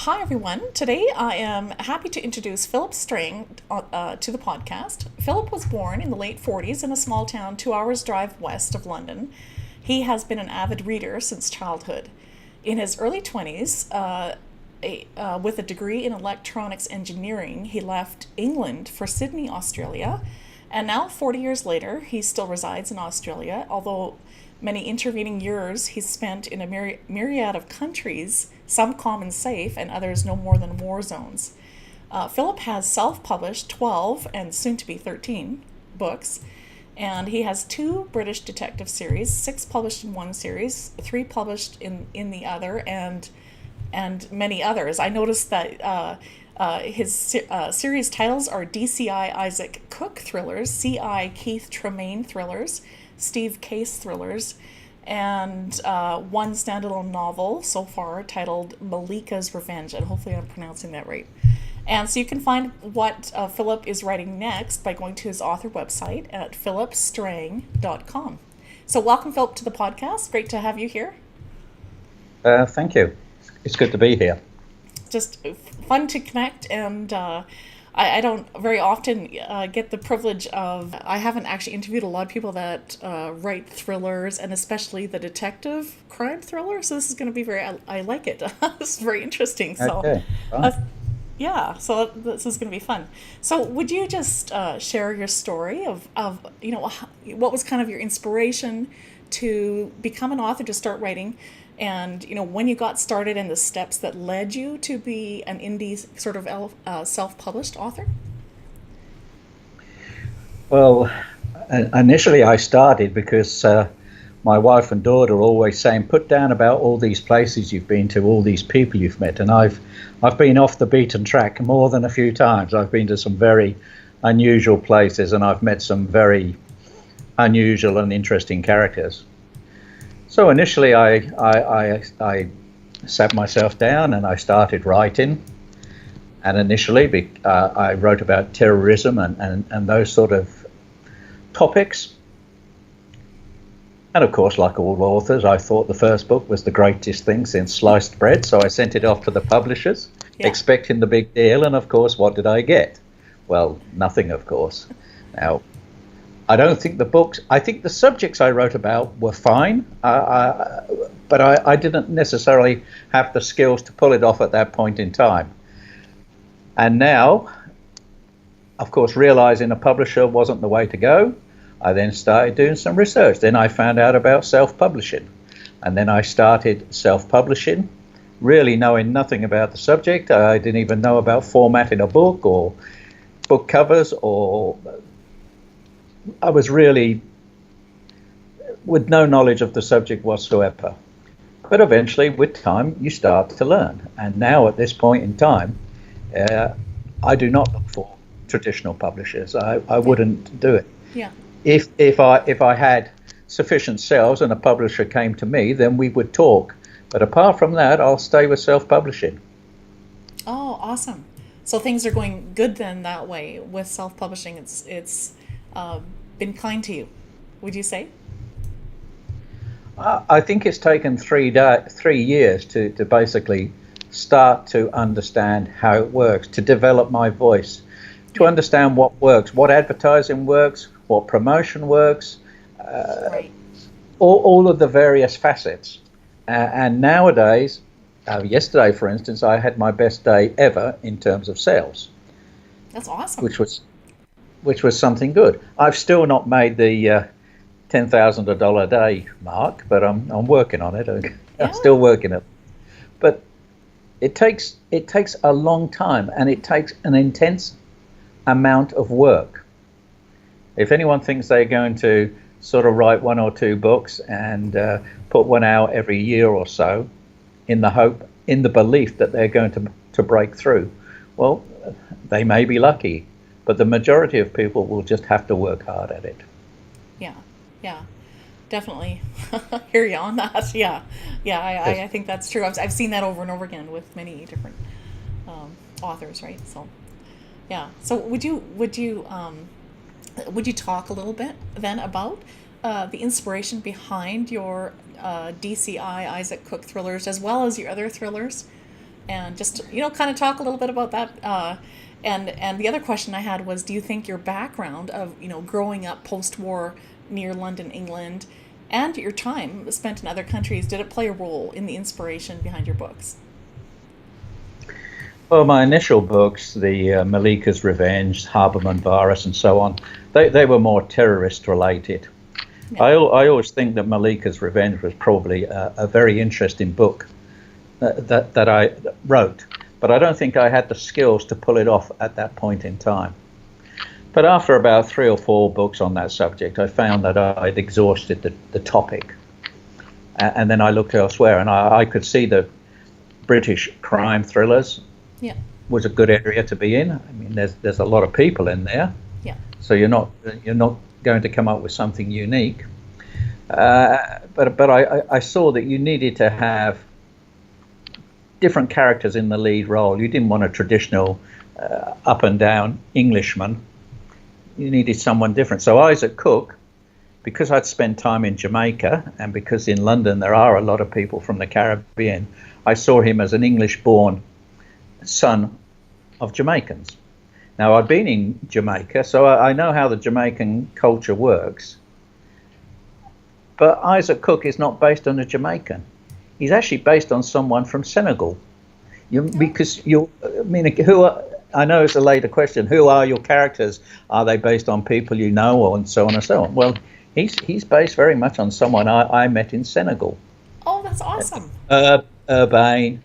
Hi, everyone. Today I am happy to introduce Phillip Strang to the podcast. Philip was born in the late 40s in a small town 2 hours drive west of London. He has been an avid reader since childhood. In his early 20s, with a degree in electronics engineering, he left England for Sydney, Australia. And now, 40 years later, he still resides in Australia, although many intervening years he's spent in a myriad of countries, some common safe and others no more than war zones. Philip has self published 12 and soon to be 13 books, and he has two British detective series, six published in one series, three published in the other, and many others. I noticed that his series titles are DCI Isaac Cook thrillers, CI Keith Tremaine thrillers, Steve Case thrillers, and one standalone novel so far titled Malika's Revenge, and hopefully I'm pronouncing that right. And so you can find what Philip is writing next by going to his author website at phillipstrang.com. So welcome, Philip, to the podcast. Great to have you here. Thank you. It's good to be here. Just fun to connect, and I don't very often get the privilege of, I haven't actually interviewed a lot of people that write thrillers, and especially the detective crime thriller, so this is going to be I like it. This is very interesting. So, Okay. yeah, so this is going to be fun. So would you just share your story of what was kind of your inspiration to become an author, to start writing, and when you got started and the steps that led you to be an indie sort of self-published author? Well, initially I started because my wife and daughter are always saying, put down about all these places you've been to, all these people you've met. And I've been off the beaten track more than a few times. I've been to some very unusual places, and I've met some very unusual and interesting characters. So initially I sat myself down and I started writing. And initially I wrote about terrorism and those sort of topics. And of course, like all authors, I thought the first book was the greatest thing since sliced bread. So I sent it off to the publishers, expecting the big deal. And of course, what did I get? Well, nothing, of course. Now, I don't think I think the subjects I wrote about were fine, but I didn't necessarily have the skills to pull it off at that point in time. And now, of course, realizing a publisher wasn't the way to go, I then started doing some research. Then I found out about self-publishing. And then I started self-publishing, really knowing nothing about the subject. I didn't even know about formatting a book or book covers, or I was really with no knowledge of the subject whatsoever. But eventually, with time, you start to learn. And now at this point in time, I do not look for traditional publishers. I wouldn't do it. Yeah. If I had sufficient sales and a publisher came to me, then we would talk. But apart from that, I'll stay with self-publishing. Oh, awesome. So things are going good then that way with self-publishing. It's been kind to you, would you say? I think it's taken 3 years to basically start to understand how it works, to develop my voice, to understand what works, what advertising works, what promotion works, Right. all of the various facets. And nowadays, yesterday, for instance, I had my best day ever in terms of sales. That's awesome. Which was something good. I've still not made the $10,000 a day mark, but I'm working on it. I'm still working it. But it takes a long time, and it takes an intense amount of work. If anyone thinks they're going to sort of write 1 or 2 books and put one out every year or so, in the belief that they're going to break through, well, they may be lucky. But the majority of people will just have to work hard at it. Yeah, definitely. Hear you on that. Yeah. I think that's true. I've seen that over and over again with many different authors, right? So, yeah. So would you talk a little bit then about the inspiration behind your DCI Isaac Cook thrillers, as well as your other thrillers? and just kind of talk a little bit about that. And the other question I had was, do you think your background of growing up post-war near London, England, and your time spent in other countries, did it play a role in the inspiration behind your books? Well, my initial books, the Malika's Revenge, Haberman Virus, and so on, they were more terrorist related. Yeah. I always think that Malika's Revenge was probably a very interesting book that I wrote, but I don't think I had the skills to pull it off at that point in time. But after about 3 or 4 books on that subject, I found that I'd exhausted the topic, and then I looked elsewhere, and I could see that British crime thrillers was a good area to be in. I mean, there's a lot of people in there, so you're not going to come up with something unique. But I saw that you needed to have different characters in the lead role. You didn't want a traditional up and down Englishman. You needed someone different. So Isaac Cook, because I'd spent time in Jamaica, and because in London there are a lot of people from the Caribbean, I saw him as an English-born son of Jamaicans. Now, I've been in Jamaica, so I know how the Jamaican culture works. But Isaac Cook is not based on a Jamaican. He's actually based on someone from Senegal. I know it's a later question. Who are your characters? Are they based on people you know, or and so on and so on? Well, he's based very much on someone I met in Senegal. Oh, that's awesome. Urbane,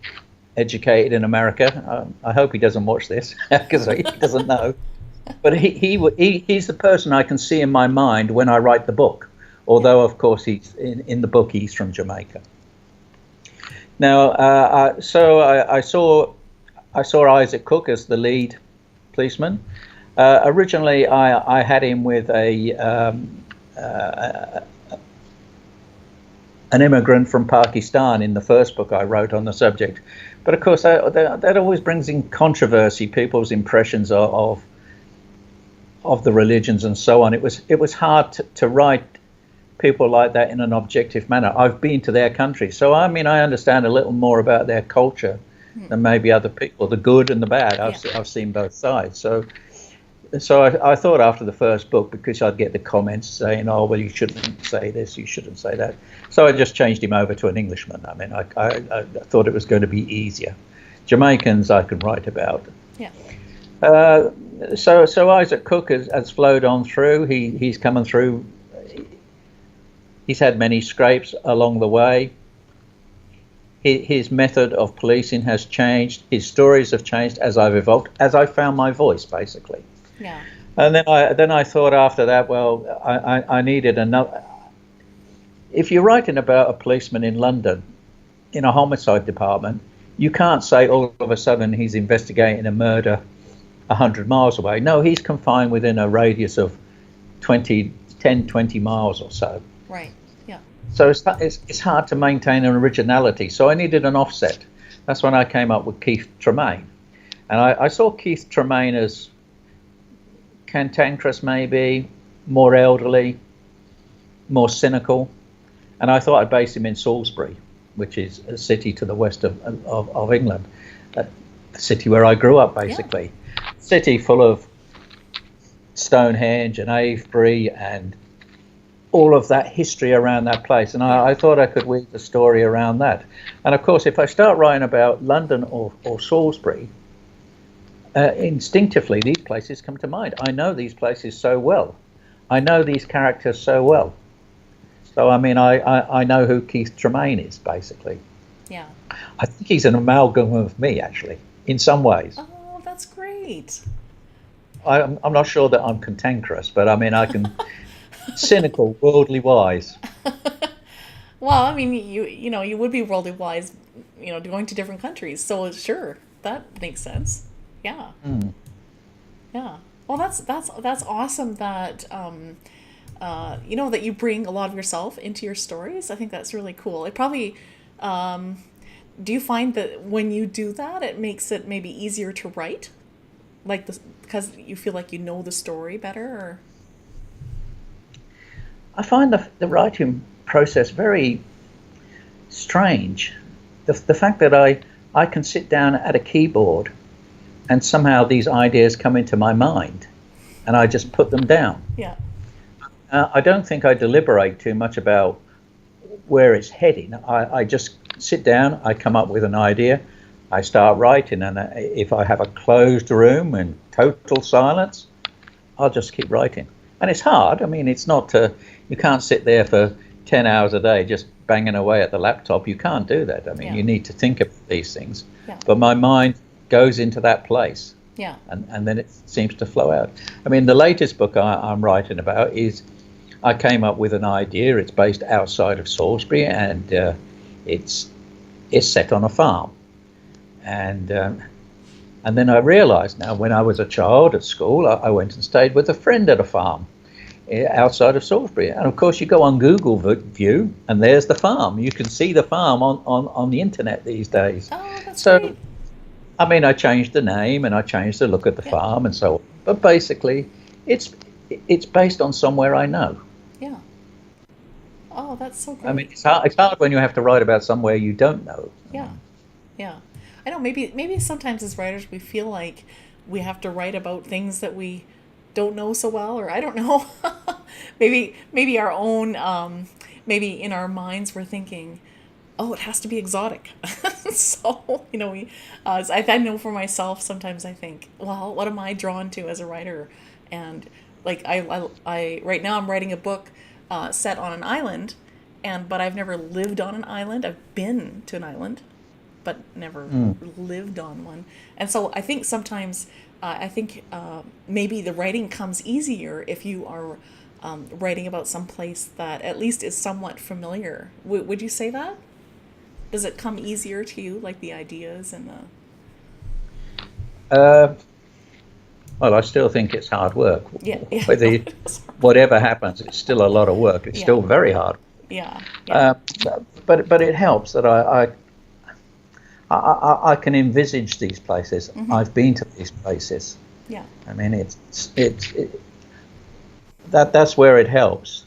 educated in America. I hope he doesn't watch this because he doesn't know. But he's the person I can see in my mind when I write the book. Although, of course, he's in the book he's from Jamaica. Now, I saw Isaac Cook as the lead policeman. Originally, I had him with an immigrant from Pakistan in the first book I wrote on the subject. But of course, that always brings in controversy, people's impressions of the religions and so on. It was hard to write people like that in an objective manner. I've been to their country, so I mean, I understand a little more about their culture than maybe other people, the good and the bad. I've seen both sides. So I thought after the first book, because I'd get the comments saying, oh, well, you shouldn't say this, you shouldn't say that. So I just changed him over to an Englishman. I mean, I thought it was going to be easier. Jamaicans I can write about. Yeah. So Isaac Cook has flowed on through. He's coming through. He's had many scrapes along the way. His method of policing has changed. His stories have changed as I've evolved, as I found my voice, basically. Yeah. And then I thought after that, well, I needed another. If you're writing about a policeman in London, in a homicide department, you can't say all of a sudden he's investigating a murder 100 miles away. No, he's confined within a radius of 10, 20 miles or so. Right. Yeah. So it's hard to maintain an originality. So I needed an offset. That's when I came up with Keith Tremaine. And I saw Keith Tremaine as cantankerous, maybe, more elderly, more cynical. And I thought I'd base him in Salisbury, which is a city to the west of England, a city where I grew up, basically. Yeah. City full of Stonehenge and Avebury and all of that history around that place, and I thought I could weave the story around that. And of course, if I start writing about London or Salisbury, instinctively these places come to mind. I know these places so well. I know these characters so well. So I mean, I know who Keith Tremaine is, basically. Yeah. I think he's an amalgam of me, actually, in some ways. Oh, that's great. I'm not sure that I'm cantankerous, but I mean, I can. Cynical, worldly wise. Well, I mean, you would be worldly wise, going to different countries. So sure, that makes sense. Yeah. Mm. Yeah. Well, that's awesome that that you bring a lot of yourself into your stories. I think that's really cool. It probably do you find that when you do that, it makes it maybe easier to write, like because you feel like you know the story better, or? I find the writing process very strange. The fact that I I can sit down at a keyboard and somehow these ideas come into my mind and I just put them down. Yeah. I don't think I deliberate too much about where it's heading. I just sit down, I come up with an idea, I start writing, and if I have a closed room and total silence, I'll just keep writing. And it's hard. I mean, it's not, you can't sit there for 10 hours a day just banging away at the laptop. You can't do that. I mean, you need to think about these things. Yeah. But my mind goes into that place. Yeah. And then it seems to flow out. I mean, the latest book I'm writing about is, I came up with an idea. It's based outside of Salisbury, and it's set on a farm. And then I realised now, when I was a child at school, I went and stayed with a friend at a farm outside of Salisbury. And of course, you go on Google View, and there's the farm. You can see the farm on the internet these days. Oh, that's so great. I mean, I changed the name and I changed the look of the farm and so on. But basically, it's based on somewhere I know. Yeah. Oh, that's so great. I mean, it's hard when you have to write about somewhere you don't know. Yeah. Yeah. I know maybe sometimes as writers we feel like we have to write about things that we don't know so well, or I don't know. maybe our own maybe in our minds we're thinking, oh, it has to be exotic. So, I know for myself, sometimes I think, well, what am I drawn to as a writer? And like, I right now I'm writing a book set on an island, but I've never lived on an island. I've been to an island, but never lived on one. And so I think sometimes, maybe the writing comes easier if you are writing about some place that at least is somewhat familiar. Would you say that? Does it come easier to you, like the ideas and the... Well, I still think it's hard work. Yeah. Whatever happens, it's still a lot of work. It's still very hard. Yeah. But it helps that I can envisage these places. Mm-hmm. I've been to these places. Yeah. I mean, that's where it helps.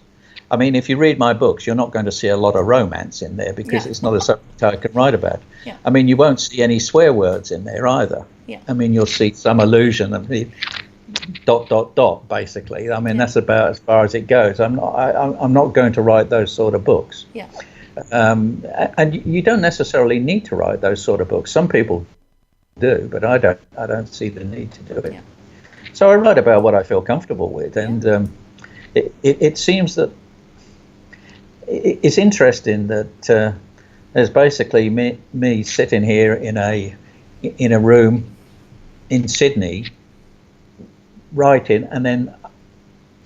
I mean, if you read my books, you're not going to see a lot of romance in there because it's not a subject I can write about. Yeah. I mean, you won't see any swear words in there either. Yeah. I mean, you'll see some allusion of the ... basically. I mean, that's about as far as it goes. I'm not going to write those sort of books. Yeah. And you don't necessarily need to write those sort of books. Some people do, but I don't see the need to do it. Yeah. So I write about what I feel comfortable with, and it seems that it's interesting that there's basically me sitting here in a room in Sydney writing, and then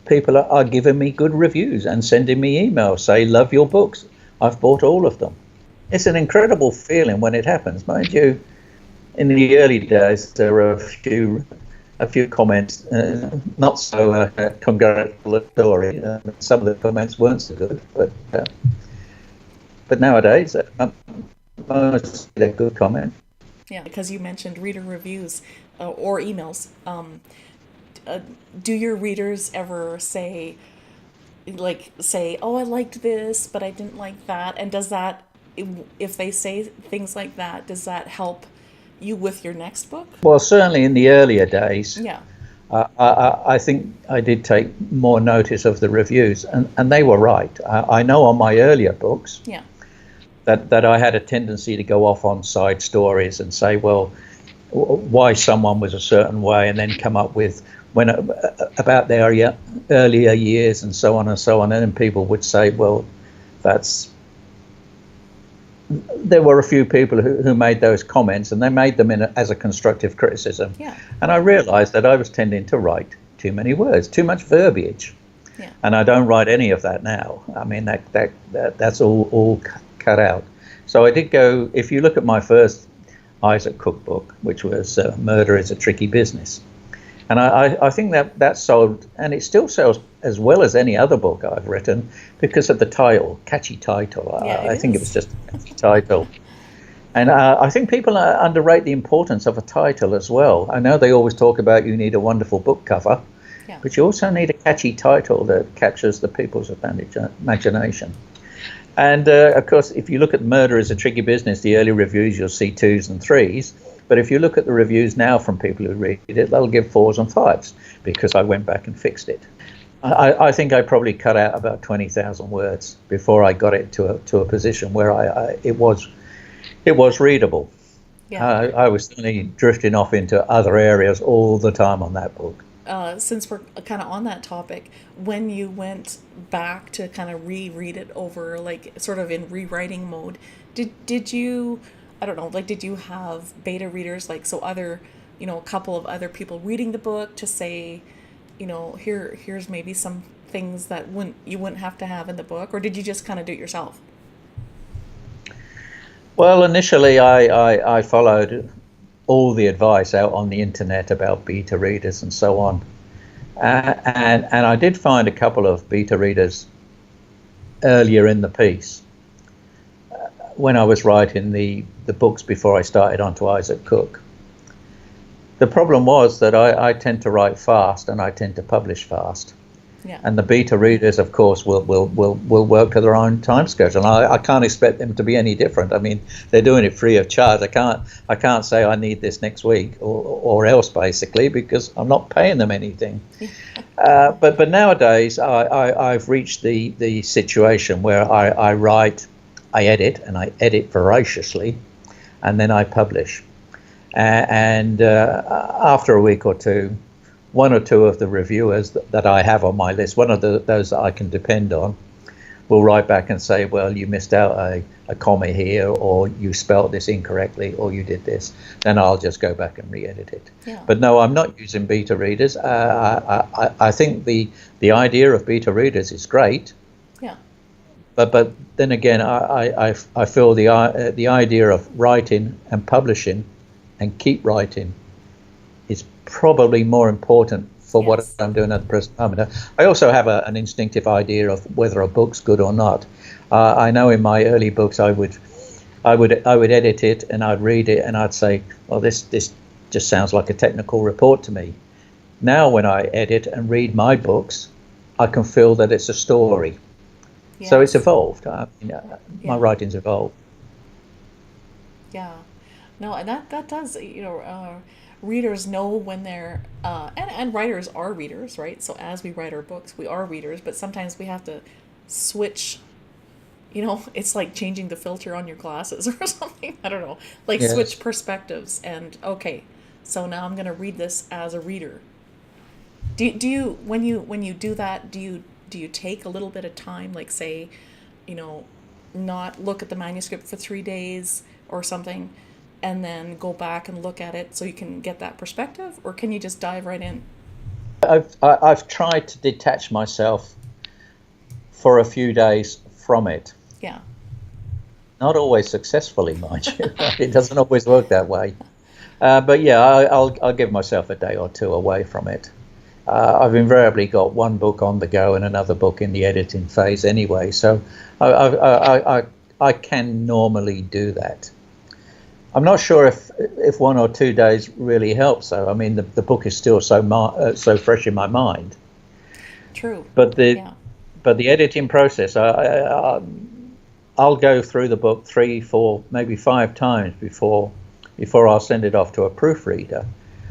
people are giving me good reviews and sending me emails, say, love your books, I've bought all of them. It's an incredible feeling when it happens. Mind you, in the early days there were a few comments not so congratulatory. Some of the comments weren't so good, but nowadays most they're good comments. Yeah, because you mentioned reader reviews or emails. Do your readers ever say, oh, I liked this, but I didn't like that? And does that, if they say things like that, does that help you with your next book? Well, certainly in the earlier days. Yeah. I think I did take more notice of the reviews, and they were right. I know on my earlier books that I had a tendency to go off on side stories and say, well, why someone was a certain way, and then come up with about their earlier years and so on and so on, and then people would say, well, there were a few people who made those comments, and they made them as a constructive criticism. Yeah. And I realised that I was tending to write too many words, too much verbiage. Yeah. And I don't write any of that now. I mean, that's all cut out. So I did go, if you look at my first Isaac Cook book, which was Murder is a Tricky Business. And I think that sold, and it still sells as well as any other book I've written because of the title, catchy title. I think it was just a catchy title. And I think people underrate the importance of a title as well. I know they always talk about you need a wonderful book cover, but you also need a catchy title that captures the people's imagination. And of course, if you look at Murder is a Tricky Business, the early reviews, you'll see 2s and 3s. But if you look at the reviews now from people who read it, they'll give 4s and 5s because I went back and fixed it. I think I probably cut out about 20,000 words before I got it to a position where it was readable. Yeah. I was certainly drifting off into other areas all the time on that book. Since we're kind of on that topic, when you went back to kind of reread it over, like sort of in rewriting mode, did you, I don't know, like did you have beta readers, like so other, a couple of other people reading the book to say, here's maybe some things that you wouldn't have to have in the book, or did you just kind of do it yourself? Well, initially I followed all the advice out on the internet about beta readers and so on. And I did find a couple of beta readers earlier in the piece when I was writing the books before I started onto Isaac Cook. The problem was that I tend to write fast and I tend to publish fast. Yeah. And the beta readers, of course, will work to their own time schedule. And I can't expect them to be any different. I mean, they're doing it free of charge. I can't say I need this next week or else, basically, because I'm not paying them anything. But nowadays, I've reached the situation where I write, I edit, and I edit voraciously, and then I publish. And after a week or two, one or two of the reviewers that I have on my list, one of those that I can depend on, will write back and say, well, you missed out a comma here, or you spelt this incorrectly, or you did this. Then I'll just go back and re-edit it. Yeah. But no, I'm not using beta readers. I think the idea of beta readers is great. Yeah. But then again, I feel the idea of writing and publishing and keep writing is probably more important for what I'm doing at the present moment. I also have an instinctive idea of whether a book's good or not. I know in my early books I would edit it and I'd read it and I'd say, well, this just sounds like a technical report to me. Now when I edit and read my books, I can feel that it's a story. Yes. So it's evolved. My writing's evolved. Yeah. No, and that does, readers know when they're, and writers are readers, right? So as we write our books, we are readers, but sometimes we have to switch, it's like changing the filter on your glasses or something. I don't know, like switch perspectives and, okay, so now I'm going to read this as a reader. Do you, when you do that, do you take a little bit of time, like say, not look at the manuscript for 3 days or something, and then go back and look at it so you can get that perspective, or can you just dive right in? I've tried to detach myself for a few days from it. Yeah. Not always successfully, mind you. It doesn't always work that way. But yeah, I'll give myself a day or two away from it. I've invariably got one book on the go and another book in the editing phase anyway, so I can normally do that. I'm not sure if 1 or 2 days really helps, though. I mean, the book is still so fresh in my mind. True. But the editing process, I'll go through the book 3, 4, maybe 5 times before I'll send it off to a proofreader,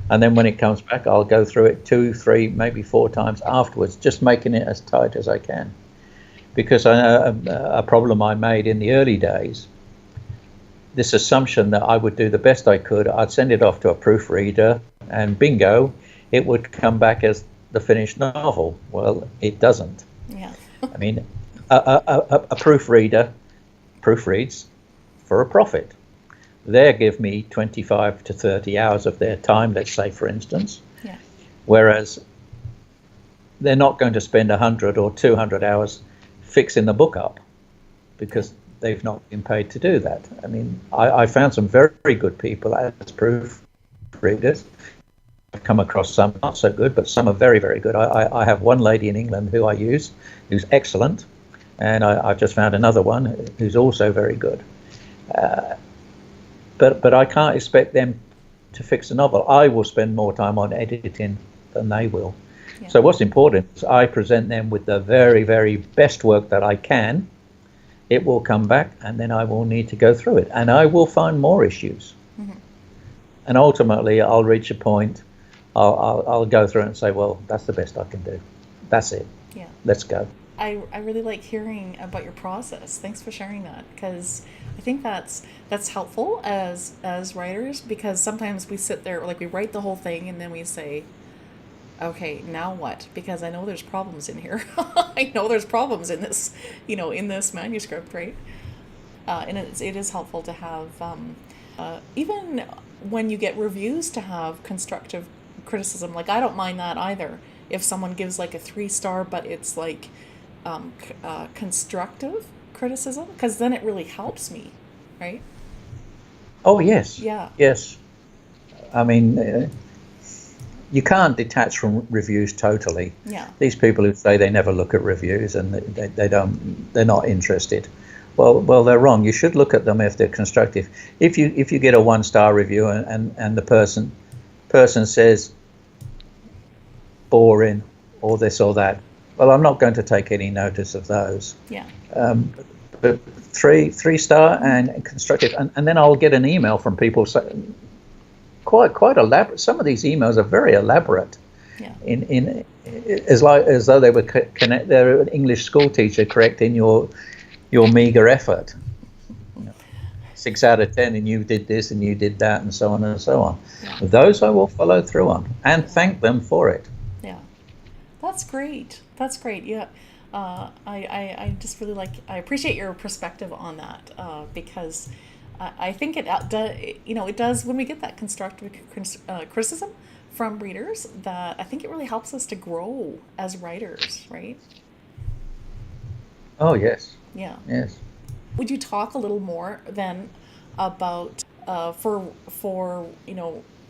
and then when it comes back, I'll go through it 2, 3, maybe 4 times afterwards, just making it as tight as I can. Because a problem I made in the early days, this assumption that I would do the best I could, I'd send it off to a proofreader, and bingo, it would come back as the finished novel. Well, it doesn't. Yeah. I mean, a proofreader proofreads for a profit. They give me 25 to 30 hours of their time, let's say, for instance. Yeah. Whereas they're not going to spend 100 or 200 hours fixing the book up because they've not been paid to do that. I mean, I found some very good people as proofreaders. I've come across some not so good, but some are very, very good. I have one lady in England who I use, who's excellent, and I've just found another one who's also very good. But I can't expect them to fix a novel. I will spend more time on editing than they will. Yeah. So what's important is I present them with the very, very best work that I can it will come back, and then I will need to go through it, and I will find more issues. Mm-hmm. And ultimately, I'll reach a point, I'll go through it and say, well, that's the best I can do. That's it. Yeah. Let's go. I really like hearing about your process. Thanks for sharing that, because I think that's helpful as writers, because sometimes we sit there, like we write the whole thing and then we say, okay, now what? Because I know there's problems in here. I know there's problems in this, in this manuscript, right? And it is helpful to have, even when you get reviews, to have constructive criticism. Like, I don't mind that either. If someone gives like a 3-star, but it's like constructive criticism, because then it really helps me, right? Oh, yes. Yeah. Yes. I mean, you can't detach from reviews totally. Yeah. These people who say they never look at reviews and they're not interested. Well, they're wrong. You should look at them if they're constructive. If you get a 1-star review and the person says boring or this or that, well, I'm not going to take any notice of those. Yeah. But 3-star and constructive, and then I'll get an email from people saying quite elaborate. Some of these emails are very elaborate. Yeah. In as though they were they're an English school teacher correcting your meager effort. 6 out of 10, and you did this and you did that, and so on and so on. Yeah. Those I will follow through on and thank them for it. Yeah, that's great. That's great. Yeah, I just really I appreciate your perspective on that, because I think it does, when we get that constructive criticism from readers, that I think it really helps us to grow as writers, right? Oh, yes. Yeah. Yes. Would you talk a little more then about for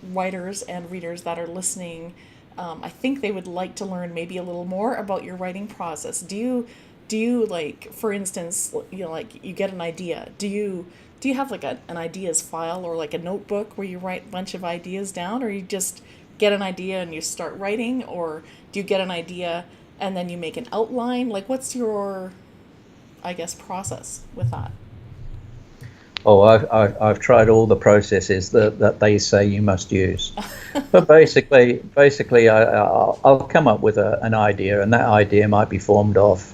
writers and readers that are listening? I think they would like to learn maybe a little more about your writing process. Do you like, for instance, like you get an idea. Do you have like an ideas file or like a notebook where you write a bunch of ideas down, or you just get an idea and you start writing, or do you get an idea and then you make an outline? Like, what's your, I guess, process with that? Oh, I've tried all the processes that they say you must use, but basically I'll come up with an idea, and that idea might be formed of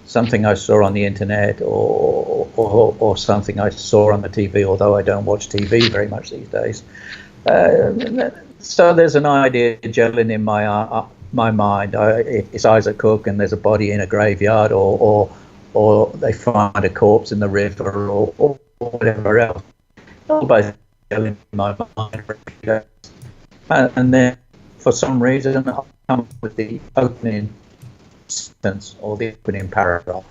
something I saw on the internet or something I saw on the TV, although I don't watch TV very much these days. So there's an idea gelling in my mind. It's Isaac Cook, and there's a body in a graveyard, or they find a corpse in the river, or whatever else. All both gelling in my mind. And then, for some reason, I'll come up with the opening sentence or the opening paragraph,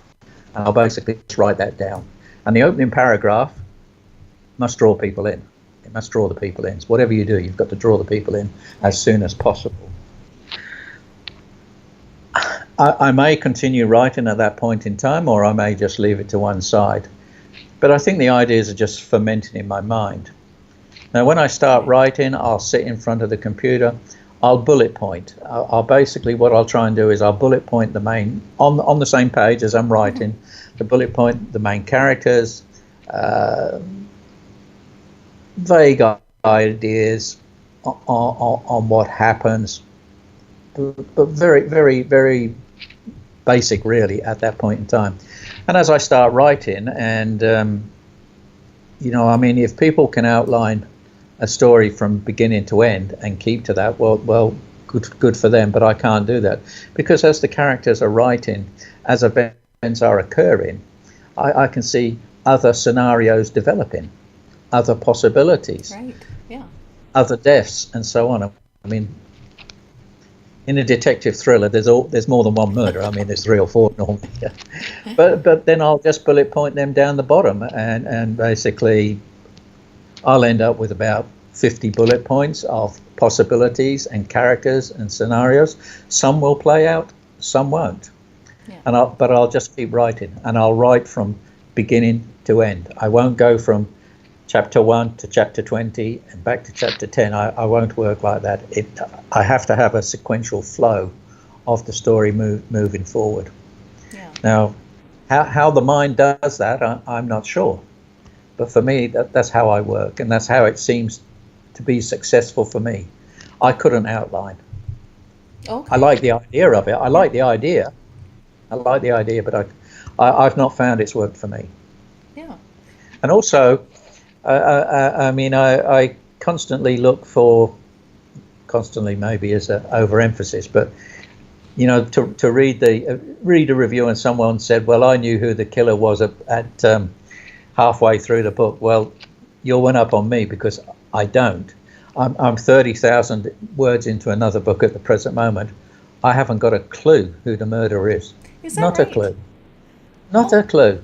and I'll basically just write that down. And the opening paragraph must draw people in. It must draw the people in. So whatever you do, you've got to draw the people in as soon as possible. I may continue writing at that point in time, or I may just leave it to one side. But I think the ideas are just fermenting in my mind. Now, when I start writing, I'll sit in front of the computer. I'll bullet point. I'll basically, what I'll try and do is I'll bullet point the main, on the same page as I'm writing, the bullet point the main characters, vague ideas on what happens, but very, very, very basic really at that point in time. And as I start writing, and if people can outline a story from beginning to end and keep to that, well, good for them. But I can't do that, because as the characters are writing, as events are occurring, I can see other scenarios developing, other possibilities, right? Yeah. Other deaths, and so on. I mean, in a detective thriller, there's more than one murder. I mean, there's 3 or 4 normally. But then I'll just bullet point them down the bottom, and basically I'll end up with about 50 bullet points of possibilities and characters and scenarios. Some will play out, some won't. Yeah. But I'll just keep writing, and I'll write from beginning to end. I won't go from chapter 1 to chapter 20 and back to chapter 10. I won't work like that. I have to have a sequential flow of the story moving forward. Yeah. Now, How the mind does that, I'm not sure. But for me, that's how I work, and that's how it seems to be successful for me. I couldn't outline. Okay. I like the idea of it. I like the idea, but I've not found it's worked for me. Yeah. And also, I mean, I constantly look for, constantly maybe is an overemphasis, but you know, to read a review and someone said, well, I knew who the killer was at halfway through the book. Well, you're one up on me because I don't. I'm 30,000 words into another book at the present moment. I haven't got a clue who the murderer is. Is that Not right? a clue. Not a clue.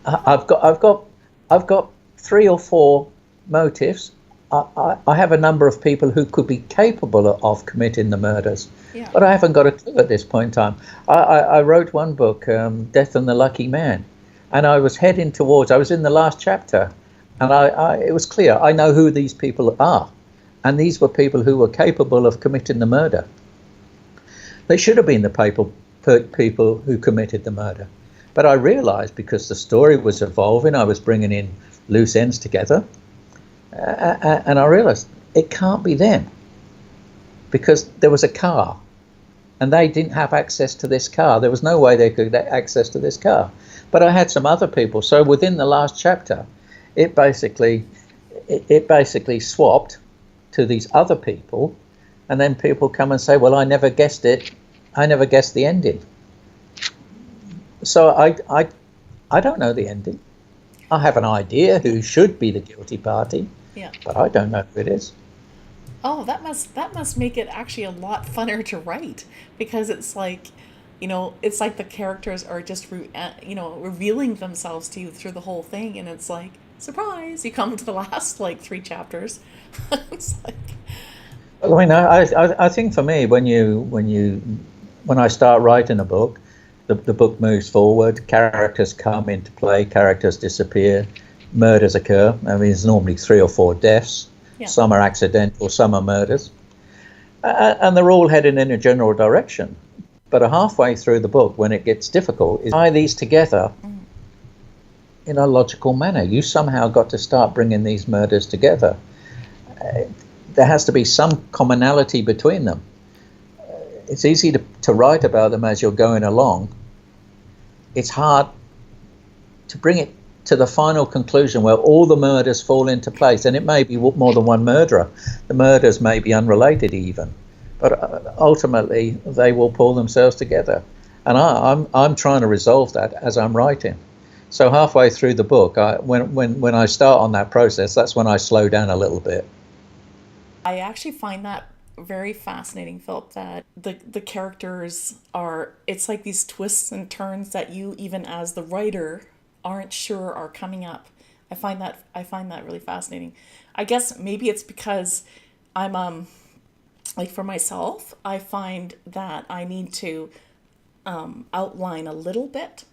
I've got 3 or 4 motives. I have a number of people who could be capable of committing the murders, Yeah. but I haven't got a clue at this point in time. I wrote one book, Death and the Lucky Man, and I was heading towards, I was in the last chapter, and it was clear, I know who these people are, and these were people who were capable of committing the murder. They should have been the people who committed the murder. But I realised because the story was evolving, I was bringing in loose ends together, and I realised it can't be them because there was a car and they didn't have access to this car. There was no way they could get access to this car. But I had some other people. So within the last chapter, it basically swapped to these other people, and then people come and say, well, I never guessed it. I never guessed the ending. So I don't know the ending. I have an idea who should be the guilty party, Yeah. but I don't know who it is. Oh, that must make it actually a lot funner to write because it's like, it's like the characters are just revealing themselves to you through the whole thing, and it's like surprise, you come to the last like 3 chapters. It's like, I mean, I think for me, when I start writing a book, the book moves forward, characters come into play, characters disappear, murders occur. I mean, there's normally 3 or 4 deaths. Yeah. Some are accidental, some are murders. And they're all heading in a general direction. But halfway through the book, when it gets difficult, is tie these together in a logical manner. You somehow got to start bringing these murders together. There has to be some commonality between them. It's easy to write about them as you're going along. It's hard to bring it to the final conclusion where all the murders fall into place, and it may be more than one murderer. The murders may be unrelated even, but ultimately they will pull themselves together. And I'm trying to resolve that as I'm writing. So halfway through the book, when I start on that process, that's when I slow down a little bit. I actually find that very fascinating, Philip, that the characters it's like these twists and turns that you, even as the writer, aren't sure are coming up. I find that really fascinating. I guess maybe it's because I'm like for myself, I find that I need to outline a little bit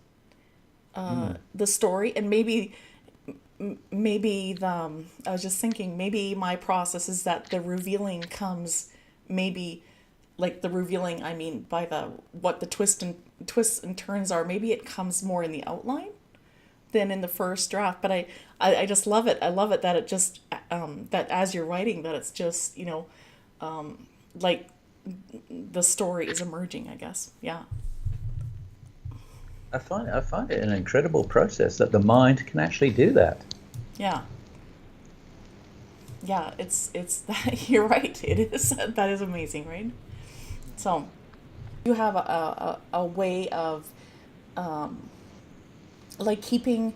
the story, and maybe I was just thinking maybe my process is that the revealing comes maybe like the revealing, I mean by what the twists and turns are, maybe it comes more in the outline than in the first draft. But I just love it. I love it that it just that as you're writing that it's just like the story is emerging, I guess. Yeah. I find it an incredible process that the mind can actually do that. Yeah. Yeah, it's that you're right. It is, that is amazing, right? So you have a way of like keeping,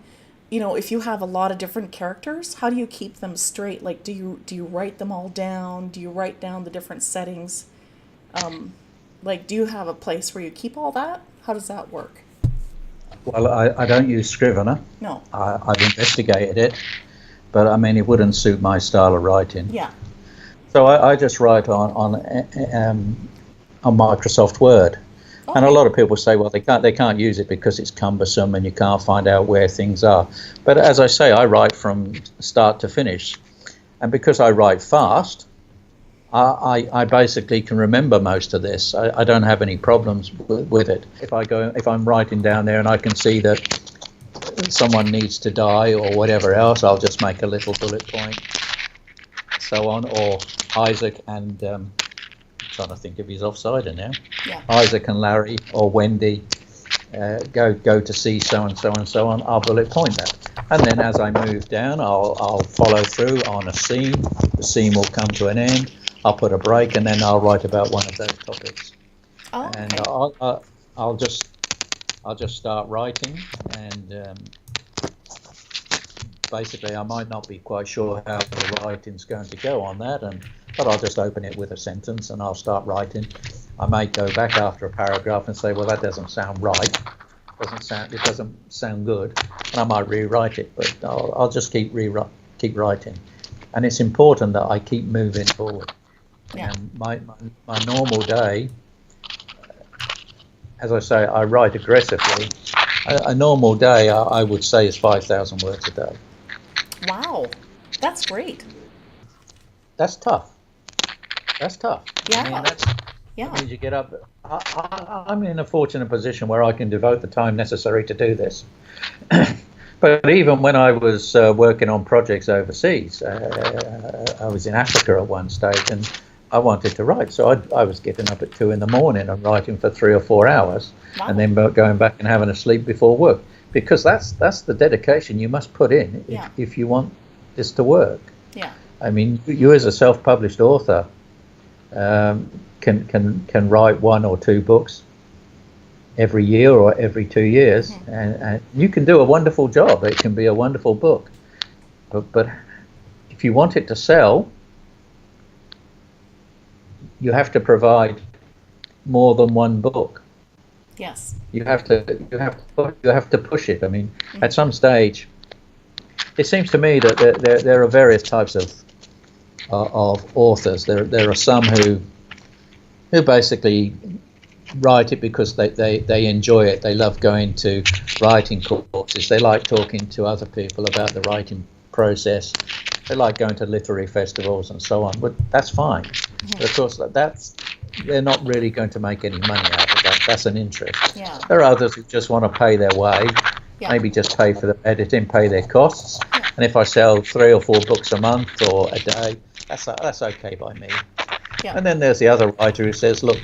if you have a lot of different characters, how do you keep them straight? Like, do you write them all down? Do you write down the different settings? Like, do you have a place where you keep all that? How does that work? Well, I don't use Scrivener. No. I've investigated it, but I mean, it wouldn't suit my style of writing. Yeah. So I just write on Microsoft Word. Okay. And a lot of people say, well, they can't use it because it's cumbersome and you can't find out where things are. But as I say, I write from start to finish. And because I write fast, I basically can remember most of this. I don't have any problems with it. If I'm writing down there and I can see that someone needs to die or whatever else, I'll just make a little bullet point, so on. Or Isaac and I'm trying to think if he's offside now. Yeah. Isaac and Larry or Wendy go to see so and so and so on. I'll bullet point that, and then as I move down, I'll follow through on a scene. The scene will come to an end. I'll put a break, and then I'll write about one of those topics. Oh, okay. And I'll just start writing, and basically I might not be quite sure how the writing's going to go on that, but I'll just open it with a sentence and I'll start writing. I may go back after a paragraph and say, well, that doesn't sound right. It doesn't sound good, and I might rewrite it. But I'll just keep writing, and it's important that I keep moving forward. Yeah. And my normal day, as I say, I write aggressively. A normal day, I would say, is 5,000 words a day. Wow, that's great. That's tough. Yeah. I mean, Yeah. that means you get up. I'm in a fortunate position where I can devote the time necessary to do this. But even when I was working on projects overseas, I was in Africa at one stage, and I wanted to write. So I was getting up at 2 a.m. and writing for 3 or 4 hours, Wow. and then going back and having a sleep before work, because that's the dedication you must put in if you want this to work. Yeah. I mean, you as a self-published author can write 1 or 2 books every year or every 2 years, Mm-hmm. and you can do a wonderful job. It can be a wonderful book, but if you want it to sell, you have to provide more than 1 book. Yes. You have to push it. I mean, mm-hmm. At some stage, it seems to me that there are various types of authors. There are some who basically write it because they enjoy it. They love going to writing courses. They like talking to other people about the writing process. They like going to literary festivals and so on. But that's fine. Mm-hmm. But of course, they're not really going to make any money out of that. That's an interest. Yeah. There are others who just want to pay their way. Yeah. Maybe just pay for the editing, pay their costs. Yeah. And if I sell 3 or 4 books a month or a day, that's okay by me. Yeah. And then there's the other writer who says, look,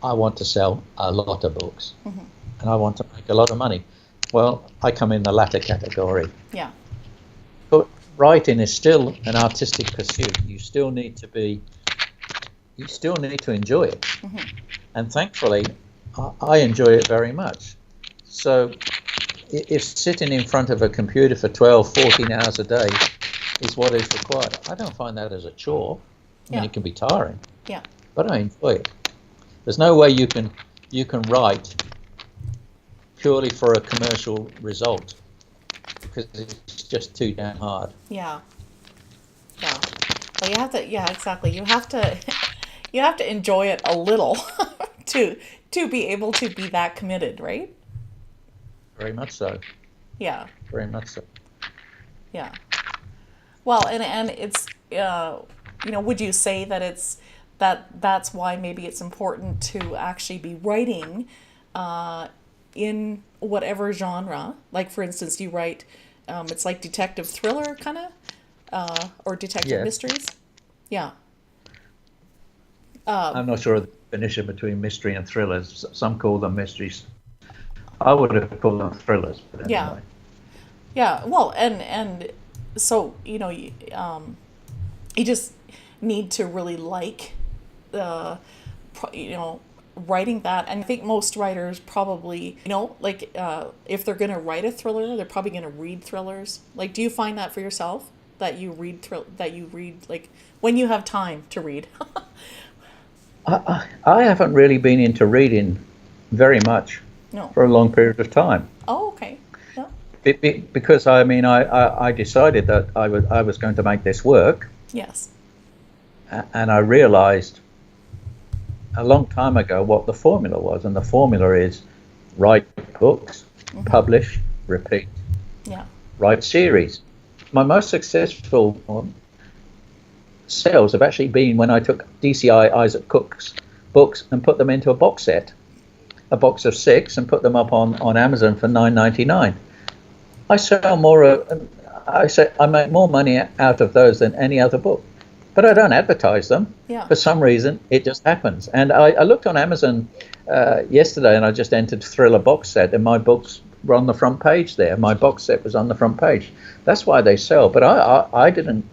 I want to sell a lot of books, mm-hmm. and I want to make a lot of money. Well, I come in the latter category. Yeah. But writing is still an artistic pursuit. You still need to enjoy it. Mm-hmm. And thankfully, I enjoy it very much. So if sitting in front of a computer for 12, 14 hours a day is what is required, I don't find that as a chore. I mean, it can be tiring. Yeah. But I enjoy it. There's no way you can write purely for a commercial result, because it's just too damn hard. Yeah. Yeah. Well, you have to. Yeah, exactly. You have to. You have to enjoy it a little to be able to be that committed, right? Very much so. Yeah. Very much so. Yeah. Well, and it's would you say that that's why maybe it's important to actually be writing in whatever genre? Like, for instance, you write, it's like detective thriller kind of, or detective mysteries. Yeah. I'm not sure of the definition between mystery and thrillers. Some call them mysteries. I would have called them thrillers. But anyway. Yeah. Well, and so you just need to really like writing that. And I think most writers probably if they're going to write a thriller, they're probably going to read thrillers. Like, do you find that for yourself, that you read like when you have time to read? I haven't really been into reading very much for a long period of time. Oh, okay. Yeah. Because I decided that I was going to make this work. Yes. And I realized a long time ago what the formula was, and the formula is write books, mm-hmm. publish, repeat, write series. My most successful sales have actually been when I took DCI Isaac Cook's books and put them into a box set, a box of 6, and put them up on Amazon for $9.99. I sell more. I make more money out of those than any other book, but I don't advertise them. Yeah. For some reason, it just happens. And I looked on Amazon yesterday, and I just entered Thriller box set, and my books were on the front page there. My box set was on the front page. That's why they sell. But I didn't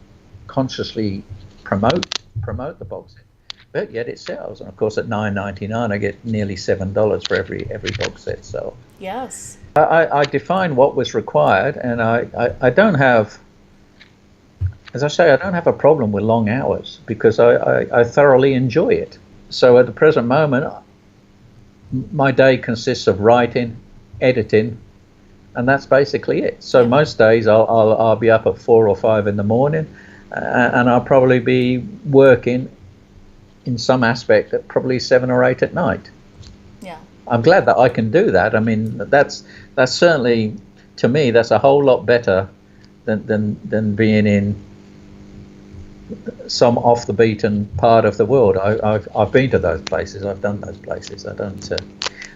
consciously promote the box set, but yet it sells. And of course, at $9.99, I get nearly $7 for every box set sold. Yes. I defined what was required, and I don't have, as I say, I don't have a problem with long hours because I thoroughly enjoy it. So at the present moment, my day consists of writing, editing, and that's basically it. So most days I'll be up at 4 or 5 in the morning, and I'll probably be working in some aspect at probably 7 or 8 at night. Yeah. I'm glad that I can do that. I mean, that's certainly, to me, that's a whole lot better than being in some off the beaten part of the world. I've been to those places. I've done those places. I don't.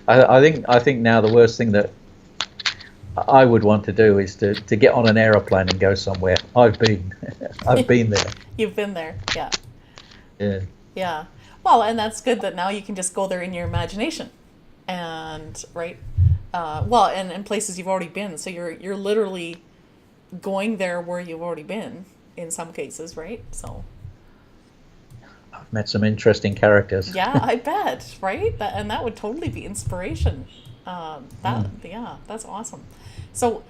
I think now the worst thing that I would want to do is to get on an aeroplane and go somewhere. I've been there. You've been there. Yeah. Yeah. Yeah. Well, and that's good that now you can just go there in your imagination, and right. Well, and in places you've already been, so you're literally going there where you've already been in some cases, right? So I've met some interesting characters. yeah, I bet, right? That would totally be inspiration. Yeah, that's awesome. So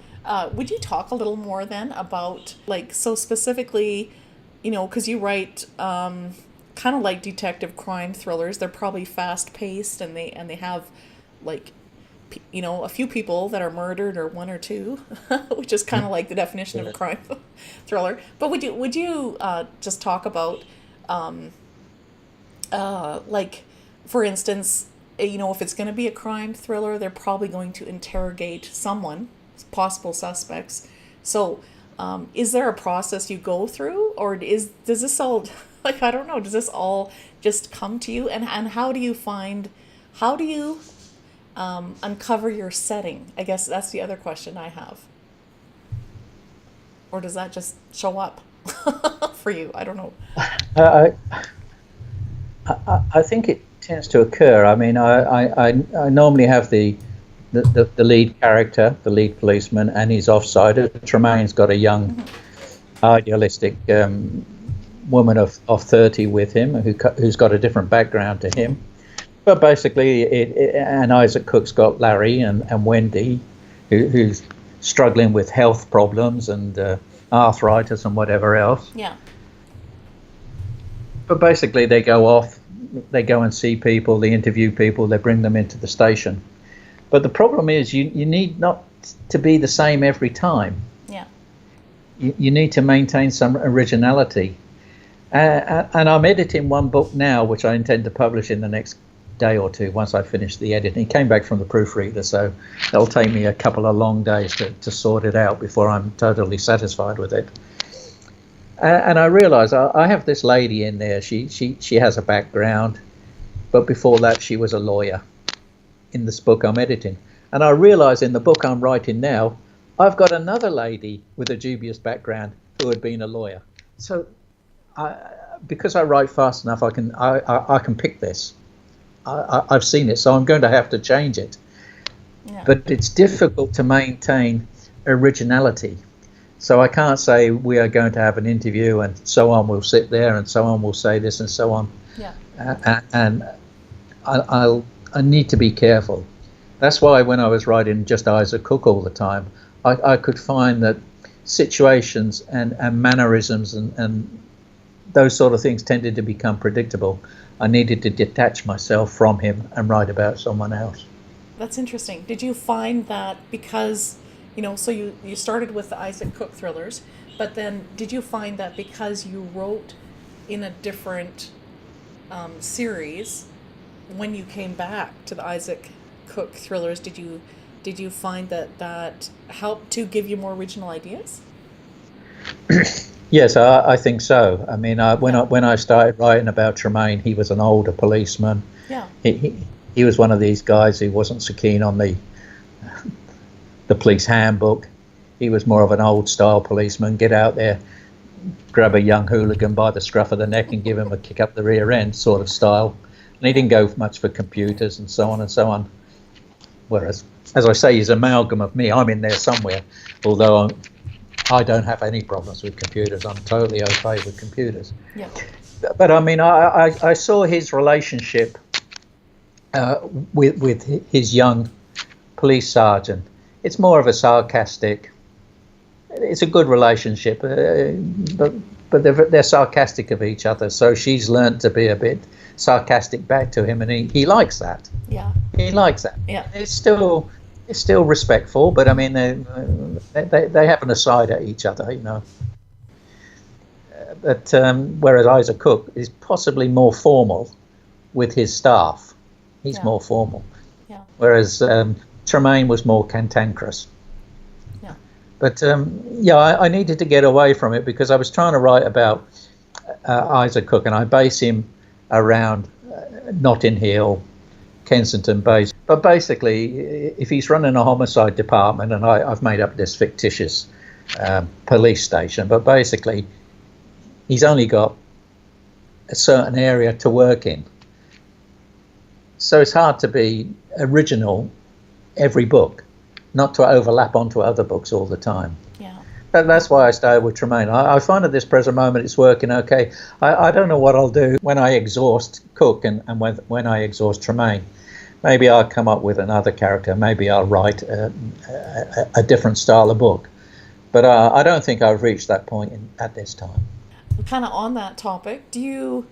would you talk a little more then about, like, so specifically, because you write kind of like detective crime thrillers. They're probably fast paced, and they have, like, a few people that are murdered, or one or two, which is kind of like the definition of a crime thriller. But would you just talk about, like, for instance, if it's going to be a crime thriller, they're probably going to interrogate someone, possible suspects. So, is there a process you go through, or does this all, like, I don't know, does this all just come to you? And how do you uncover your setting? I guess that's the other question I have. Or does that just show up for you? I don't know. I think it tends to occur. I mean, I normally have the lead character, the lead policeman, and he's offside. Tremaine's got a young, idealistic woman of 30 with him who's got a different background to him. But basically, and Isaac Cook's got Larry and Wendy, who's struggling with health problems and arthritis and whatever else. Yeah. But basically, they go and see people, they interview people, they bring them into the station. But the problem is you need not to be the same every time. Yeah. You need to maintain some originality. And I'm editing one book now, which I intend to publish in the next day or two once I finish the editing. It came back from the proofreader, so it'll take me a couple of long days to sort it out before I'm totally satisfied with it. And I realise I have this lady in there. She has a background, but before that she was a lawyer in this book I'm editing. And I realise in the book I'm writing now, I've got another lady with a dubious background who had been a lawyer. So because I write fast enough, I can pick this. I've seen it, so I'm going to have to change it. Yeah. But it's difficult to maintain originality. So I can't say we are going to have an interview and so on will sit there and so on will say this and so on. Yeah. And I need to be careful. That's why when I was writing just Isaac Cook all the time, I could find that situations and mannerisms and those sort of things tended to become predictable. I needed to detach myself from him and write about someone else. That's interesting. Did you find that because, so you started with the Isaac Cook thrillers, but then did you find that because you wrote in a different series, when you came back to the Isaac Cook thrillers, did you find that helped to give you more original ideas? Yes, I think so. I mean, when I started writing about Tremaine, he was an older policeman. Yeah. He was one of these guys who wasn't so keen on the police handbook. He was more of an old style policeman. Get out there, grab a young hooligan by the scruff of the neck and give him a kick up the rear end sort of style. And he didn't go much for computers and so on and so on. Whereas, as I say, he's an amalgam of me. I'm in there somewhere, although I don't have any problems with computers. I'm totally okay with computers. Yeah. But I mean, I saw his relationship with his young police sergeant. It's more of a sarcastic. It's a good relationship, but they're sarcastic of each other. So she's learnt to be a bit sarcastic back to him, and he likes that. Yeah. He likes that. Yeah. It's still respectful, but I mean they have an aside at each other, you know. But whereas Isaac Cook is possibly more formal with his staff, he's more formal. Yeah. Whereas Tremaine was more cantankerous. Yeah. But I needed to get away from it because I was trying to write about Isaac Cook, and I base him around Notting Hill, Kensington base. But basically, if he's running a homicide department, and I've made up this fictitious police station, but basically he's only got a certain area to work in. So it's hard to be original every book, not to overlap onto other books all the time. Yeah. That's why I started with Tremaine. I find at this present moment it's working okay. I don't know what I'll do when I exhaust Cook and when I exhaust Tremaine. Maybe I'll come up with another character. Maybe I'll write a different style of book. But I don't think I've reached that point at this time. Kind of on that topic, do you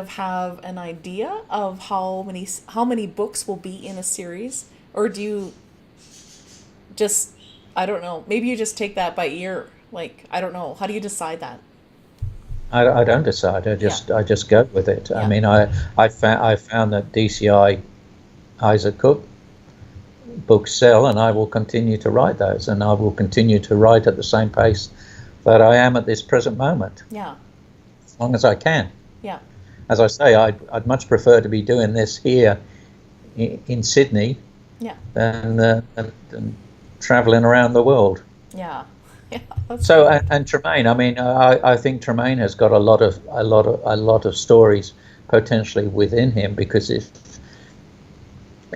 have an idea of how many books will be in a series? Or do you just, I don't know, maybe you just take that by ear? Like, I don't know. How do you decide that? I don't decide. I just go with it. Yeah. I mean, I found that DCI Isaac Cook books sell, and I will continue to write those, and I will continue to write at the same pace that I am at this present moment. Yeah. As long as I can. Yeah. As I say, I'd much prefer to be doing this here in Sydney Yeah. than traveling around the world. Yeah. Yeah. So and Tremaine, I mean, I think Tremaine has got a lot of stories potentially within him, because if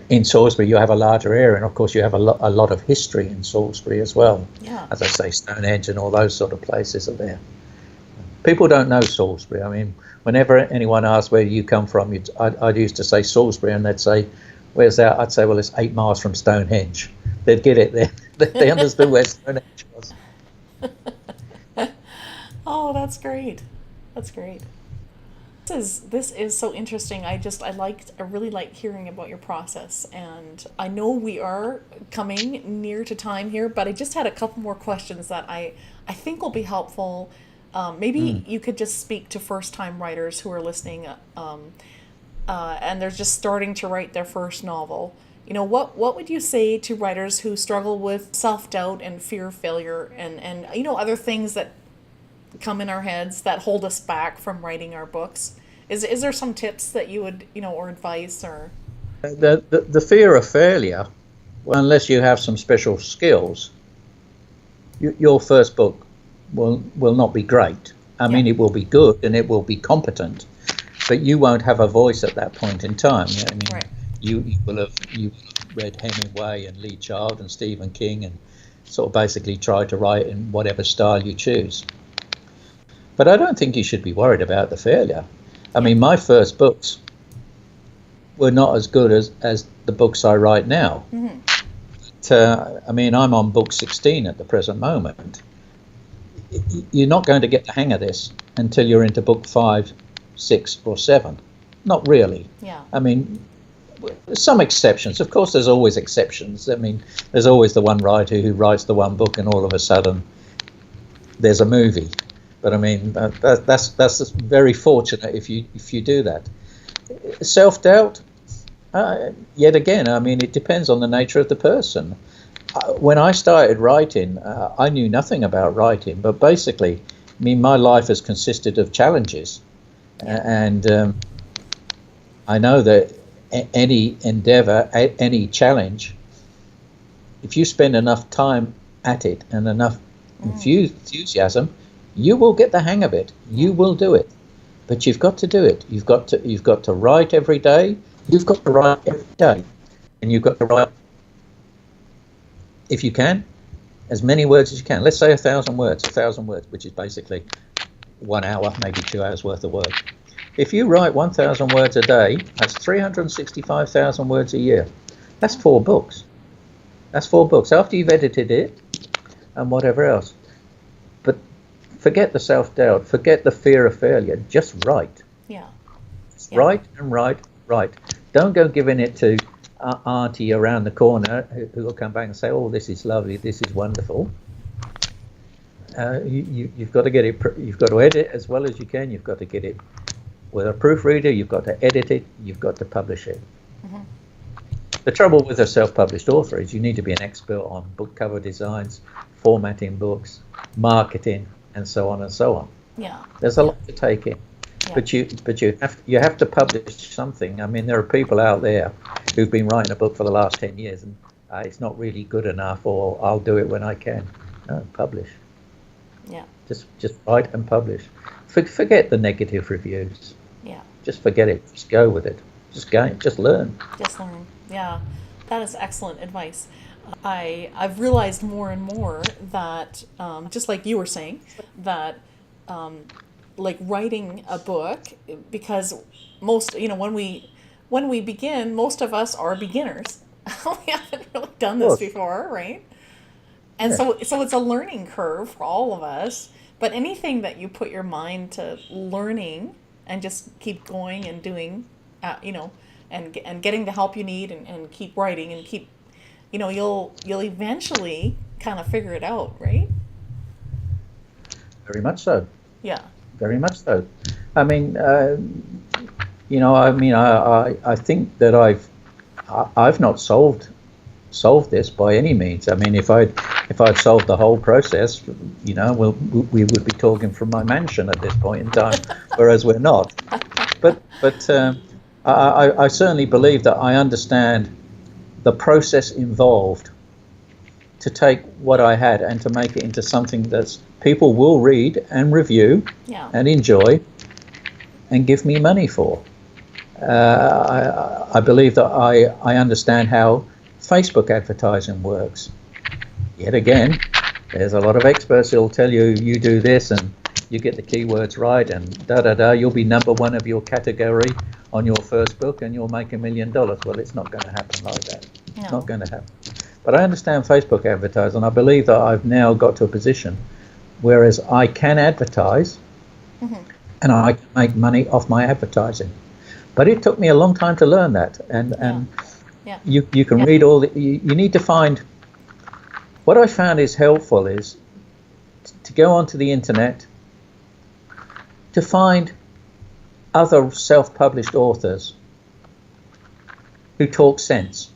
in Salisbury you have a larger area, and of course you have a lot of history in Salisbury as well. Yeah. As I say, Stonehenge and all those sort of places are there. People don't know Salisbury. I mean, whenever anyone asks where you come from, I'd used to say Salisbury, and they'd say, "Where's that?" I'd say, "Well, it's 8 miles from Stonehenge." They'd get it there. They understood where Stonehenge was. Oh, that's great. That's great. This is so interesting. I really like hearing about your process, and I know we are coming near to time here, but I just had a couple more questions that I think will be helpful. Maybe you could just speak to first-time writers who are listening, and they're just starting to write their first novel. You know, what would you say to writers who struggle with self-doubt and fear of failure and you know, other things that come in our heads that hold us back from writing our books? Is there some tips that you would, you know, or advice or? The fear of failure, well, unless you have some special skills, your first book will not be great. I mean, it will be good and it will be competent, but you won't have a voice at that point in time. I mean, right. you will have read Hemingway and Lee Child and Stephen King and sort of basically tried to write in whatever style you choose. But I don't think you should be worried about the failure. I mean, my first books were not as good as the books I write now. Mm-hmm. But, I mean, I'm on book 16 at the present moment. You're not going to get the hang of this until you're into book 5, 6, or 7. Not really. Yeah. I mean, some exceptions. Of course, there's always exceptions. I mean, there's always the one writer who writes the one book and all of a sudden there's a movie. But I mean, that's very fortunate if you do that. Self-doubt, yet again, I mean, it depends on the nature of the person. When I started writing, I knew nothing about writing, but basically mean, my life has consisted of challenges, and I know that any endeavor, any challenge, if you spend enough time at it and enough enthusiasm, you will get the hang of it. You will do it, but you've got to do it. You've got to write every day. You've got to write every day, and you've got to write, if you can, as many words as you can. Let's say 1,000 words, which is basically 1 hour, maybe 2 hours worth of work. If you write 1,000 words a day, that's 365,000 words a year. That's 4 books. That's 4 books after you've edited it and whatever else. But forget the self-doubt, forget the fear of failure. Just write. Yeah. Write and write. Don't go giving it to auntie around the corner who will come back and say, "Oh, this is lovely, this is wonderful." You've got to get it. You've got to edit as well as you can. You've got to get it with a proofreader. You've got to edit it. You've got to publish it. Mm-hmm. The trouble with a self-published author is you need to be an expert on book cover designs, formatting books, marketing, and so on and so on. Yeah. There's a lot to take in. Yeah. But you have to publish something. I mean, there are people out there who've been writing a book for the last 10 years and it's not really good enough, or I'll do it when I can. No, publish. Yeah. Just write and publish. Forget the negative reviews. Yeah. Just forget it. Just go with it. Just learn. Just learn. Yeah. That is excellent advice. I've realized more and more that just like you were saying, that like writing a book, because most, when we begin, most of us are beginners. We haven't really done this before, right? And so it's a learning curve for all of us. But anything that you put your mind to learning and just keep going and doing, and getting the help you need and keep writing and keep, you'll eventually kind of figure it out, right? Very much so. Yeah. Very much so. I mean, I think that I've not solved this by any means. I mean, if I'd solved the whole process, we would be talking from my mansion at this point in time, whereas we're not. But I certainly believe that I understand the process involved to take what I had and to make it into something that people will read and review and enjoy and give me money for. I believe that I understand how Facebook advertising works. Yet again, there's a lot of experts who will tell you, you do this and you get the keywords right and you'll be number 1 of your category on your first book and you'll make $1 million. Well, it's not going to happen like that. No. It's not going to happen. But I understand Facebook advertising, and I believe that I've now got to a position whereas I can advertise and I can make money off my advertising. But it took me a long time to learn that. And you can read all the, you need to find, what I found is helpful is to go onto the internet to find other self-published authors who talk sense.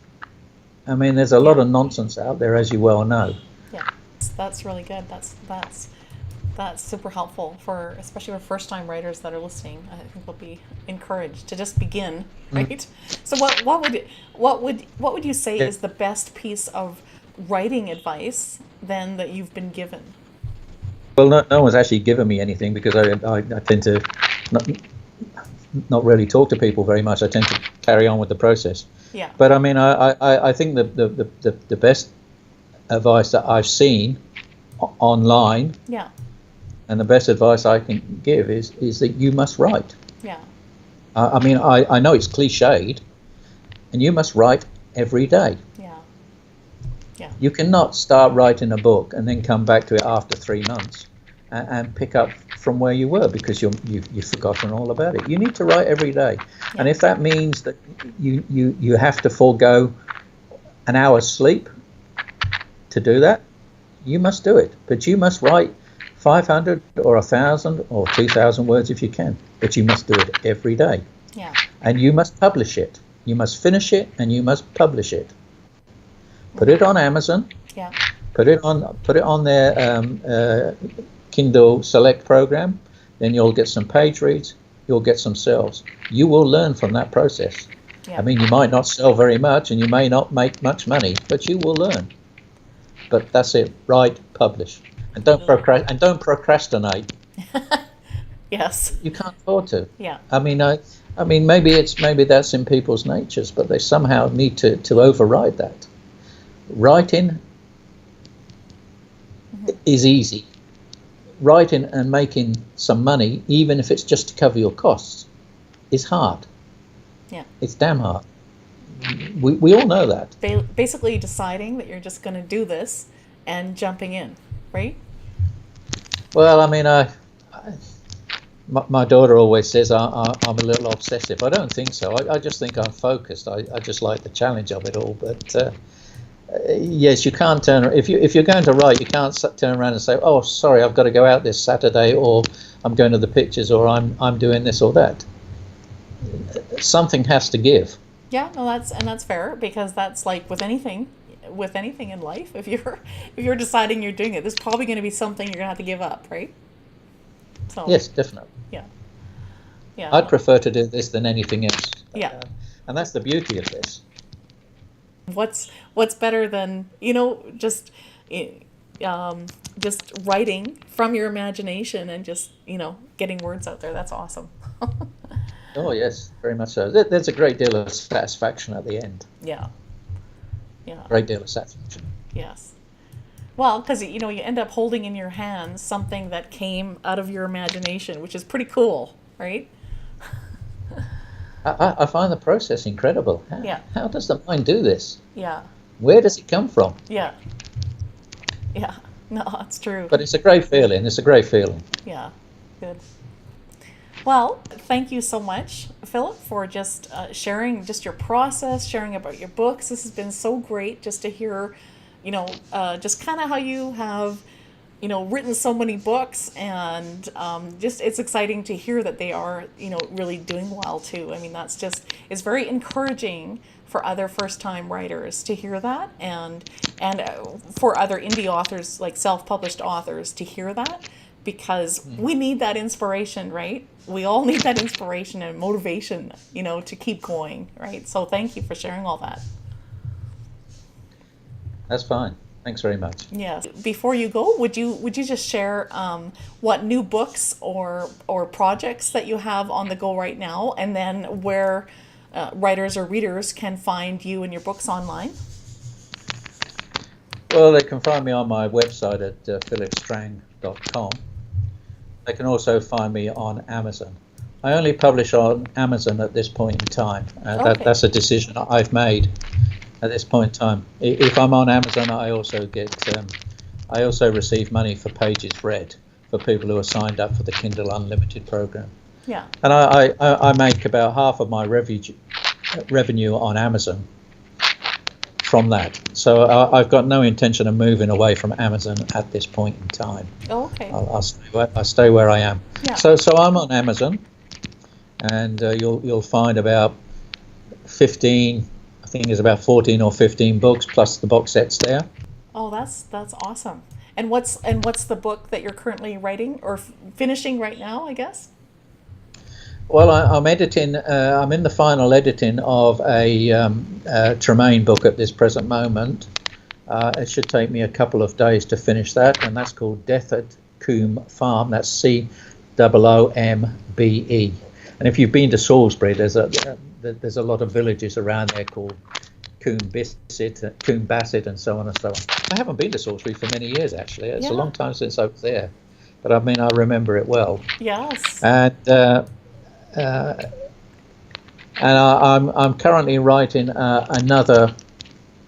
I mean, there's a lot of nonsense out there, as you well know. Yeah, that's really good. That's super helpful especially for first-time writers that are listening. I think will be encouraged to just begin, right? So what would you say is the best piece of writing advice then that you've been given? Well, no one's actually given me anything because I tend to not really talk to people very much. I tend to carry on with the process. Yeah. But I mean, I think the best advice that I've seen online, and the best advice I can give is that you must write. Yeah. I mean, I know it's cliched, and you must write every day. Yeah. Yeah. You cannot start writing a book and then come back to it after 3 months and pick up from where you were because you've forgotten all about it. You need to write every day. Yeah. And if that means that you have to forego an hour's sleep to do that, you must do it. But you must write 500 or 1,000 or 2,000 words if you can. But you must do it every day. Yeah. And you must publish it. You must finish it and you must publish it. Put it on Amazon. Yeah. Put it on their Kindle Select program, then you'll get some page reads, you'll get some sales. You will learn from that process. Yeah. I mean, you might not sell very much and you may not make much money, but you will learn. But that's it. Write, publish, and don't procrastinate. Yes. You can't afford to. Yeah. I mean, maybe that's in people's natures, but they somehow need to override that. Writing is easy. Writing and making some money, even if it's just to cover your costs, is hard. Yeah. It's damn hard. We all know that. Basically deciding that you're just going to do this and jumping in, right? Well, I mean, my daughter always says I'm a little obsessive. I don't think so. I just think I'm focused. I just like the challenge of it all. But yes, you can't if you're going to write, you can't turn around and say, "Oh, sorry, I've got to go out this Saturday," or "I'm going to the pictures," or "I'm doing this or that." Something has to give. Yeah, no, that's fair, because that's like with anything in life. If you're deciding you're doing it, there's probably going to be something you're going to have to give up, right? So Yes, definitely. yeah, yeah. I'd prefer to do this than anything else. Yeah. And that's the beauty of this. What's better than just writing from your imagination and just getting words out there. That's awesome. Oh yes, very much so. There's a great deal of satisfaction at the end. Yeah. Yeah. Great deal of satisfaction. Yes. Well, because you end up holding in your hands something that came out of your imagination, which is pretty cool, right? I find the process incredible. How does the mind do this? Yeah. Where does it come from? Yeah. Yeah. No, that's true. But it's a great feeling. It's a great feeling. Yeah. Good. Well, thank you so much, Philip, for just sharing just your process, sharing about your books. This has been so great just to hear, just kind of how you have, written so many books, and just it's exciting to hear that they are, really doing well too. I mean, it's very encouraging for other first-time writers to hear that, and for other indie authors, like self-published authors, to hear that, because we need that inspiration, right? We all need that inspiration and motivation, to keep going, right? So thank you for sharing all that. That's fine. Thanks very much. Yes. Before you go, would you just share what new books or projects that you have on the go right now, and then where writers or readers can find you and your books online? Well, they can find me on my website at phillipstrang.com. They can also find me on Amazon. I only publish on Amazon at this point in time. Okay. That's a decision I've made at this point in time. If I'm on Amazon, I also receive money for pages read for people who are signed up for the Kindle Unlimited program. Yeah. And I make about half of my revenue on Amazon from that. So I've got no intention of moving away from Amazon at this point in time. Oh, okay. I'll stay where I am. Yeah. So I'm on Amazon, and you'll find about 15. I think there's about 14 or 15 books plus the box sets there. Oh, that's awesome. And what's the book that you're currently writing or finishing right now, I guess? Well, I'm editing. I'm in the final editing of a Tremaine book at this present moment. It should take me a couple of days to finish that, and that's called Death at Combe Farm. That's COOMBE. And if you've been to Salisbury, there's a lot of villages around there called Combe Basset, and so on and so on. I haven't been to Salisbury for many years, actually. It's a long time since I was there, but I mean, I remember it well. Yes. And I'm currently writing another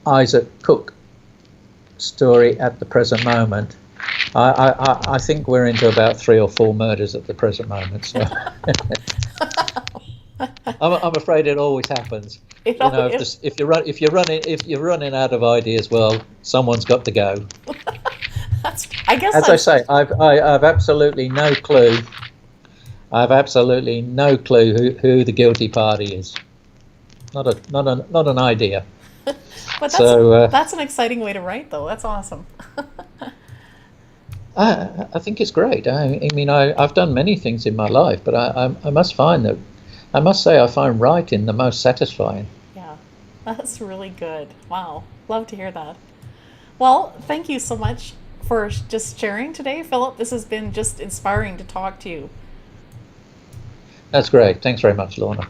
Isaac Cook story at the present moment. I think we're into about 3 or 4 murders at the present moment. So I'm afraid it always happens. If you're running out of ideas, well, someone's got to go. I say, I've absolutely no clue. I've absolutely no clue who the guilty party is. Not an idea. But that's an exciting way to write, though. That's awesome. I think it's great. I mean, I've done many things in my life, but I must find that, I must say, I find writing the most satisfying. Yeah, that's really good. Wow, love to hear that. Well, thank you so much for just sharing today, Philip. This has been just inspiring to talk to you. That's great. Thanks very much, Lorna.